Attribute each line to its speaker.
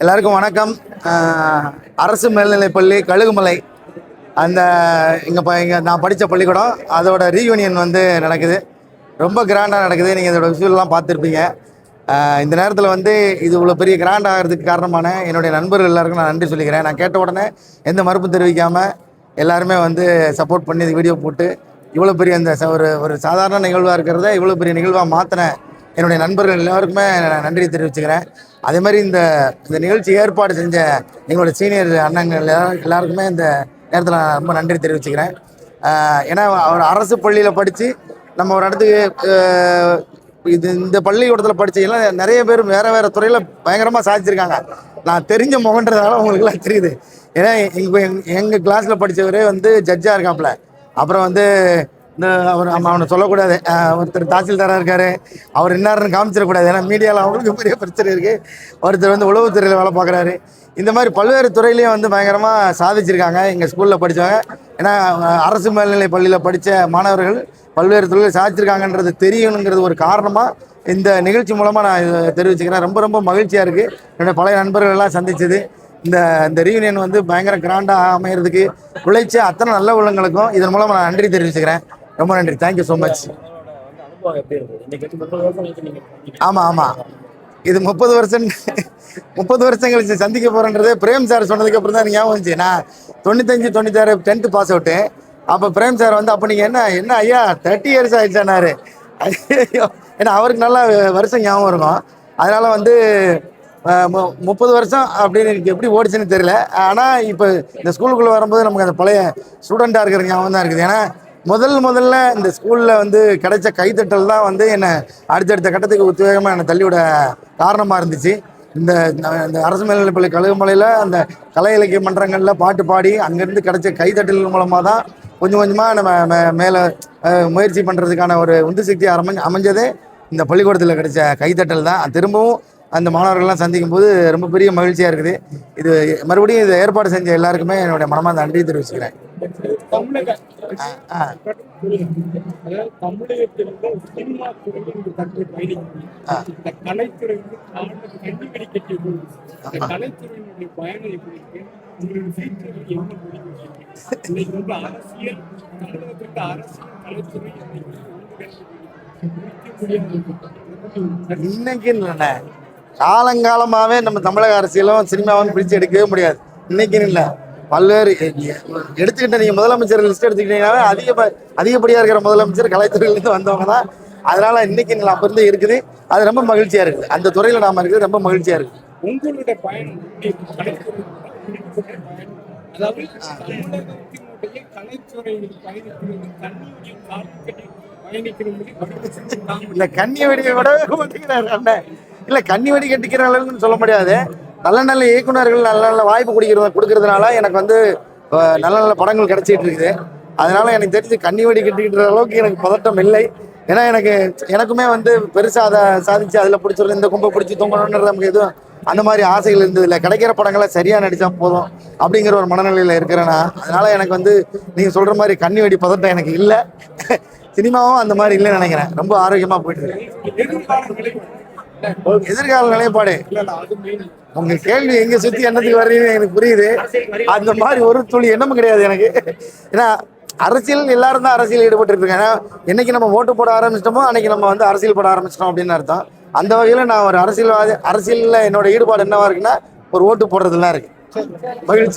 Speaker 1: எல்லாருக்கும் வணக்கம். அரசு மேல்நிலைப்பள்ளி கழுகுமலை, அந்த இங்கே நான் படித்த பள்ளிக்கூடம், அதோட ரீயூனியன் வந்து நடக்குது. ரொம்ப கிராண்டாக நடக்குது. நீங்கள் இதோட விஷுவல்லாம் பார்த்துருப்பீங்க. இந்த நேரத்தில் வந்து இது இவ்வளோ பெரிய கிராண்ட் ஆகிறதுக்கு காரணமான என்னுடைய நண்பர்கள் எல்லாருக்கும் நான் நன்றி சொல்லிக்கிறேன். நான் கேட்ட உடனே எந்த மறுப்பும் தெரிவிக்காமல் எல்லாருமே வந்து சப்போர்ட் பண்ணி இது வீடியோ போட்டு இவ்வளோ பெரிய இந்த ஒரு சாதாரண நிகழ்வாக இருக்கிறத இவ்வளோ பெரிய நிகழ்வாக மாற்றின என்னுடைய நண்பர்கள் எல்லாருக்குமே நான் நன்றி தெரிவிச்சுக்கிறேன். அதே மாதிரி இந்த நிகழ்ச்சி ஏற்பாடு செஞ்ச எங்களோட சீனியர் அண்ணங்கள் எல்லாருக்குமே இந்த நேரத்தில் நான் ரொம்ப நன்றி தெரிவிச்சுக்கிறேன். ஏன்னா அவர் அரசு பள்ளியில் படித்து நம்ம ஒரு இடத்துக்கு இந்த பள்ளிக்கூடத்தில் படித்த எல்லாம் நிறைய பேர் வேறு துறையில் பயங்கரமாக சாதிச்சிருக்காங்க. நான் தெரிஞ்ச முகன்றதால உங்களுக்குலாம் தெரியுது. ஏன்னா எங்கள் கிளாஸில் படித்தவரே வந்து ஜட்ஜாக இருக்காப்புல. அப்புறம் வந்து இந்த அவனை சொல்லக்கூடாது, ஒருத்தர் தாசில்தாராக இருக்கார், அவர் என்னாருன்னு காமிச்சிடக்கூடாது. ஏன்னா மீடியாவில் அவங்களுக்கு பெரிய பிரச்சனை இருக்குது. ஒருத்தர் வந்து உளவுத்துறையில் வேலை பார்க்குறாரு. இந்த மாதிரி பல்வேறு துறையிலையும் வந்து பயங்கரமாக சாதிச்சிருக்காங்க எங்கள் ஸ்கூலில் படித்தவங்க. ஏன்னா அரசு மேல்நிலை பள்ளியில் படித்த மாணவர்கள் பல்வேறு துறையில் சாதிச்சிருக்காங்கன்றது தெரியணுங்கிறது ஒரு காரணமாக இந்த நிகழ்ச்சி மூலமாக நான் இதை தெரிவிச்சுக்கிறேன். ரொம்ப ரொம்ப மகிழ்ச்சியாக இருக்குது. என்னுடைய பழைய நண்பர்கள்லாம் சந்தித்தது. இந்த ரீயூனியன் வந்து பயங்கர கிராண்டாக அமைகிறதுக்கு உழைச்ச அத்தனை நல்ல உள்ளங்களுக்கும் இதன் மூலமாக நான் நன்றி தெரிவிச்சுக்கிறேன். ரொம்ப நன்றி. Thank you so much. ஆமாம், இது 30 வருஷம் கழிச்சு சந்திக்க போகிறேன்றதே பிரேம் சார் சொன்னதுக்கு அப்புறம் தான் ஞாபகம் வந்துச்சு. நான் 95, 96 10th பாஸ் அவுட்டு. அப்போ பிரேம் சார் வந்து அப்போ நீங்கள் என்ன ஐயா 30 years ஆகிடுச்சானாரு. ஏன்னா அவருக்கு நல்லா வருஷம் ஞாபகம் இருக்கும். அதனால் வந்து 30 வருஷம் அப்படின்னு எனக்கு எப்படி ஓடிச்சுன்னு தெரியல. ஆனால் இப்போ இந்த ஸ்கூலுக்குள்ளே வரும்போது நமக்கு அந்த பழைய ஸ்டூடெண்ட்டாக இருக்கிற ஞாபகம் தான் இருக்குது. ஏன்னா முதல்ல இந்த ஸ்கூலில் வந்து கிடைச்ச கைத்தட்டல் தான் வந்து என்னை அடுத்தடுத்த கட்டத்துக்கு உத்வேகமாக என்னை தள்ளிவிட காரணமாக இருந்துச்சு. இந்த அரசு மேல்நிலைப்பள்ளி கழுகுமலையில் அந்த கலை இலக்கிய மன்றங்களில் பாட்டு பாடி அங்கேருந்து கிடைச்ச கைத்தட்டல் மூலமாக தான் கொஞ்சம் கொஞ்சமாக நம்ம மேலே முயற்சி பண்ணுறதுக்கான ஒரு உந்து சக்தி அமைஞ்சதே இந்த பள்ளிக்கூடத்தில் கிடைச்ச கைத்தட்டல் தான். திரும்பவும் அந்த மாணவர்கள்லாம் சந்திக்கும் போது ரொம்ப பெரிய மகிழ்ச்சியாக இருக்குது. இது மறுபடியும் இதை ஏற்பாடு செஞ்ச எல்லாருக்குமே என்னுடைய மனமார்ந்த நன்றி தெரிவிச்சுக்கிறேன். இன்னைக்கு இல்லைண்ணே, காலங்காலமாகவே நம்ம தமிழக அரசியலும் சினிமாவும் பிடிச்சு எடுக்கவே முடியாது. இன்னைக்குன்னு இல்லை, பல்வேறு எடுத்துக்கிட்ட நீங்கள் முதலமைச்சர் லிஸ்ட் எடுத்துக்கிட்டீங்கன்னாவே அதிகப்படியாக இருக்கிற முதலமைச்சர் கலைத்துறையிலேருந்து வந்தவங்க தான். அதனால இன்னைக்கு இல்லை, அப்போ இருந்து இருக்குது. அது ரொம்ப மகிழ்ச்சியாக இருக்குது. அந்த துறையில் நாம இருக்குது, ரொம்ப மகிழ்ச்சியாக இருக்குது.
Speaker 2: உங்களுடைய பயணம்
Speaker 1: இல்லை, கண்ணி வெடி விடவே மாட்டேங்கிறாரு அண்ணன். இல்லை, கண்ணி வெடி கட்டிக்கிற அளவுக்குன்னு சொல்ல முடியாது. நல்ல இயக்குநர்கள் நல்ல வாய்ப்பு கொடுக்கறதுனால எனக்கு வந்து நல்ல படங்கள் கிடைச்சிட்டு இருக்குது. அதனால எனக்கு தெரிஞ்சு கண்ணி வெடி கட்டிக்கிற அளவுக்கு எனக்கு பதட்டம் இல்லை. ஏன்னா எனக்குமே வந்து பெருசாக அதை சாதிச்சு அதில் பிடிச்சிருந்து இந்த கும்பை பிடிச்சி தொங்கணுன்றது நமக்கு எதுவும் அந்த மாதிரி ஆசைகள் இருந்தது இல்லை. கிடைக்கிற படங்களை சரியாக நடித்தா போதும் அப்படிங்கிற ஒரு மனநிலையில் இருக்கிறேன்னா, அதனால எனக்கு வந்து நீங்கள் சொல்கிற மாதிரி கண்ணி வெடி பதட்டம் எனக்கு இல்லை. சினிமாவும் அந்த மாதிரி இல்லைன்னு நினைக்கிறேன். ரொம்ப ஆரோக்கியமாக போயிட்டு இருக்கு. எதிர்கால நிலைப்பாடு உங்க கேள்வி எங்க சுத்தி என்னத்துக்கு வர்றீங்கன்னு எனக்கு புரியுது. அந்த மாதிரி ஒரு துளி எண்ணமும் கிடையாது எனக்கு. ஏன்னா அரசியல் எல்லாரும் தான் அரசியல் ஈடுபட்டு இருக்காங்க. ஏன்னா என்னைக்கு நம்ம ஓட்டு போட ஆரம்பிச்சிட்டோமோ அன்னைக்கு நம்ம வந்து அரசியல் போட ஆரம்பிச்சிட்டோம் அப்படின்னு அர்த்தம். அந்த வகையில் நான் ஒரு அரசியலில் என்னோட ஈடுபாடு என்னவா இருக்குன்னா ஒரு ஓட்டு போடுறதுலாம் இருக்கு. மகிழ்ச்சி.